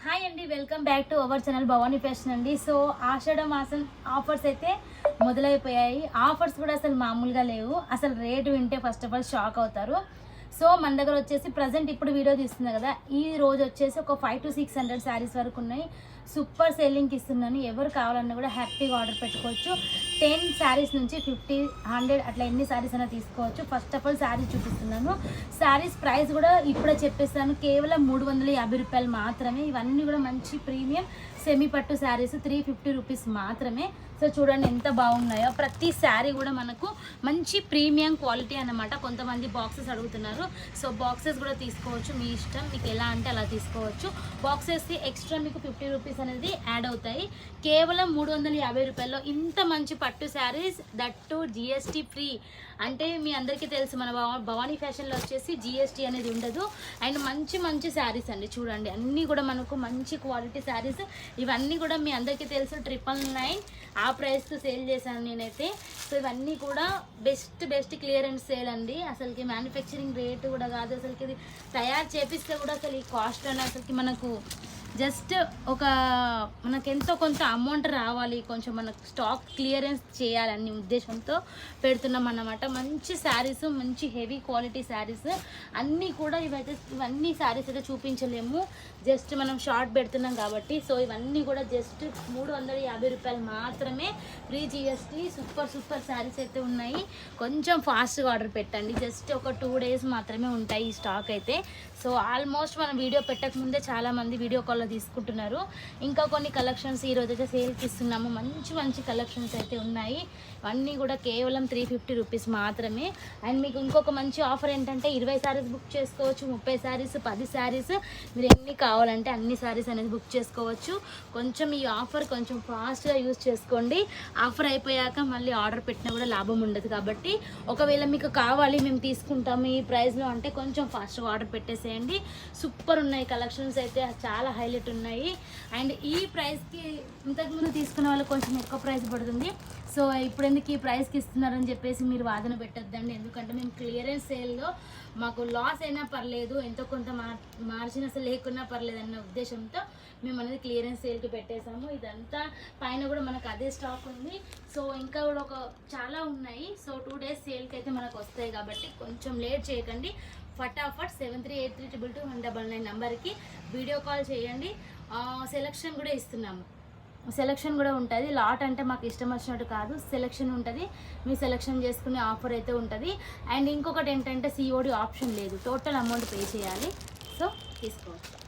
Hi అండి, welcome back to our channel Bhavani fashion అండి. So ఆషాఢ మాసం ఆఫర్స్ అయితే మొదలైపోయాయి. ఆఫర్స్ కూడా అసలు మామూలుగా లేవు. అసలు రేటు వింటే ఫస్ట్ ఆఫ్ ఆల్ షాక్ అవుతారు. సో మన దగ్గర వచ్చేసి ప్రజెంట్ ఇప్పుడు వీడియో తీస్తుంది కదా, ఈ రోజు వచ్చేసి ఒక 500 to 600 శారీస్ వరకు ఉన్నాయి. సూపర్ సెల్లింగ్కి ఇస్తున్నాను. ఎవరు కావాలన్నా కూడా హ్యాపీగా ఆర్డర్ పెట్టుకోవచ్చు. 10 శారీస్ నుంచి 50, 100 అట్లా ఎన్ని శారీస్ అయినా తీసుకోవచ్చు. ఫస్ట్ ఆఫ్ ఆల్ శారీస్ చూపిస్తున్నాను. శారీస్ ప్రైస్ కూడా ఇప్పుడే చెప్పేస్తాను, కేవలం 350 రూపాయలు మాత్రమే. ఇవన్నీ కూడా మంచి ప్రీమియం సెమీ పట్టు శారీస్, 350 రూపీస్ మాత్రమే. సో చూడండి ఎంత బాగున్నాయో. ప్రతి శారీ కూడా మనకు మంచి ప్రీమియం క్వాలిటీ అన్నమాట. కొంతమంది బాక్సెస్ అడుగుతున్నారు, సో బాక్సెస్ కూడా తీసుకోవచ్చు. మీ ఇష్టం, మీకు ఎలా అంటే అలా తీసుకోవచ్చు. బాక్సెస్కి ఎక్స్ట్రా మీకు 50 రూపీస్ అనేది యాడ్ అవుతాయి. కేవలం 350 రూపాయల్లో ఇంత మంచి పట్టు శారీస్, దట్టు జిఎస్టీ ఫ్రీ. అంటే మీ అందరికీ తెలుసు, మన భవానీ ఫ్యాషన్లో వచ్చేసి జిఎస్టీ అనేది ఉండదు. అండ్ మంచి మంచి శారీస్ అండి, చూడండి అన్నీ కూడా మనకు మంచి క్వాలిటీ శారీస్. ఇవన్నీ కూడా మీ అందరికీ తెలుసు, 999 ఆ ప్రైస్కి సేల్ చేశాను నేనైతే. సో ఇవన్నీ కూడా బెస్ట్ క్లియరెన్స్ సేల్ అండి. అసలుకి మ్యానుఫ్యాక్చరింగ్ రేటు కూడా కాదు, అసలుకి ఇది తయారు చేపిస్తే కూడా అసలు ఈ కాస్ట్ అని అసలుకి మనకు జస్ట్ ఒక మనకెంతో కొంత అమౌంట్ రావాలి, కొంచెం మనకు స్టాక్ క్లియరెన్స్ చేయాలనే ఉద్దేశంతో పెడుతున్నాం అన్నమాట. మంచి శారీస్, మంచి హెవీ క్వాలిటీ శారీస్ అన్నీ కూడా. ఇవన్నీ శారీస్ అయితే చూపించలేము, జస్ట్ మనం షార్ట్ పెడుతున్నాం కాబట్టి. సో ఇవన్నీ కూడా జస్ట్ 350 రూపాయలు మాత్రమే, ఫ్రీ జిఎస్టీ. సూపర్ శారీస్ అయితే ఉన్నాయి. కొంచెం ఫాస్ట్గా ఆర్డర్ పెట్టండి, జస్ట్ ఒక 2 days మాత్రమే ఉంటాయి ఈ స్టాక్ అయితే. సో ఆల్మోస్ట్ మనం వీడియో పెట్టకముందే చాలామంది వీడియో కాల్లో తీసుకుంటున్నారు. ఇంకా కొన్ని కలెక్షన్స్ ఈరోజు అయితే సేల్కి ఇస్తున్నాము. మంచి కలెక్షన్స్ అయితే ఉన్నాయి. అన్నీ కూడా కేవలం 350 రూపీస్ మాత్రమే. అండ్ మీకు ఇంకొక మంచి ఆఫర్ ఏంటంటే 20 శారీస్ బుక్ చేసుకోవచ్చు, 30 శారీస్, 10 శారీస్, మీరు ఎన్ని కావాలంటే అన్ని శారీస్ అనేది బుక్ చేసుకోవచ్చు. కొంచెం ఈ ఆఫర్ కొంచెం ఫాస్ట్గా యూజ్ చేసుకోండి. ఆఫర్ అయిపోయాక మళ్ళీ ఆర్డర్ పెట్టినా కూడా లాభం ఉండదు. కాబట్టి ఒకవేళ మీకు కావాలి, మేము తీసుకుంటాము ఈ ప్రైస్లో అంటే కొంచెం ఫాస్ట్గా ఆర్డర్ పెట్టేసేయండి. సూపర్ ఉన్నాయి కలెక్షన్స్ అయితే, చాలా హైలైట్ ఉన్నాయి. అండ్ ఈ ప్రైస్కి ఇంతకుముందు తీసుకున్న వాళ్ళు కొంచెం ఎక్కువ ప్రైస్ పడుతుంది. సో ఇప్పుడు ఎందుకు ఈ ప్రైస్కి ఇస్తున్నారని చెప్పేసి మీరు వాదన పెట్టద్దండి. ఎందుకంటే మేము క్లియరెన్స్ సేల్లో మాకు లాస్ అయినా పర్లేదు, ఎంతో కొంత మార్జిన్ అసలు లేకున్నా పర్లేదు అన్న ఉద్దేశంతో మేము అనేది క్లియరెన్స్ సేల్కి పెట్టేసాము. ఇదంతా పైన కూడా మనకు అదే స్టాక్ ఉంది. సో ఇంకా కూడా చాలా ఉన్నాయి. సో 2 days సేల్కి అయితే మనకు వస్తాయి కాబట్టి కొంచెం లేట్ చేయకండి. ఫటాఫట్ 73832299 నెంబర్కి వీడియో కాల్ చేయండి. సెలక్షన్ కూడా ఇస్తున్నాము, సెలక్షన్ కూడా ఉంటుంది. లాట్ అంటే మాకు ఇష్టం వచ్చినట్టు కాదు, సెలక్షన్ ఉంటుంది. మీ సెలక్షన్ చేసుకునే ఆఫర్ అయితే ఉంటుంది. అండ్ ఇంకొకటి ఏంటంటే COD ఆప్షన్ లేదు, టోటల్ అమౌంట్ పే చేయాలి. సో తీసుకోవచ్చు.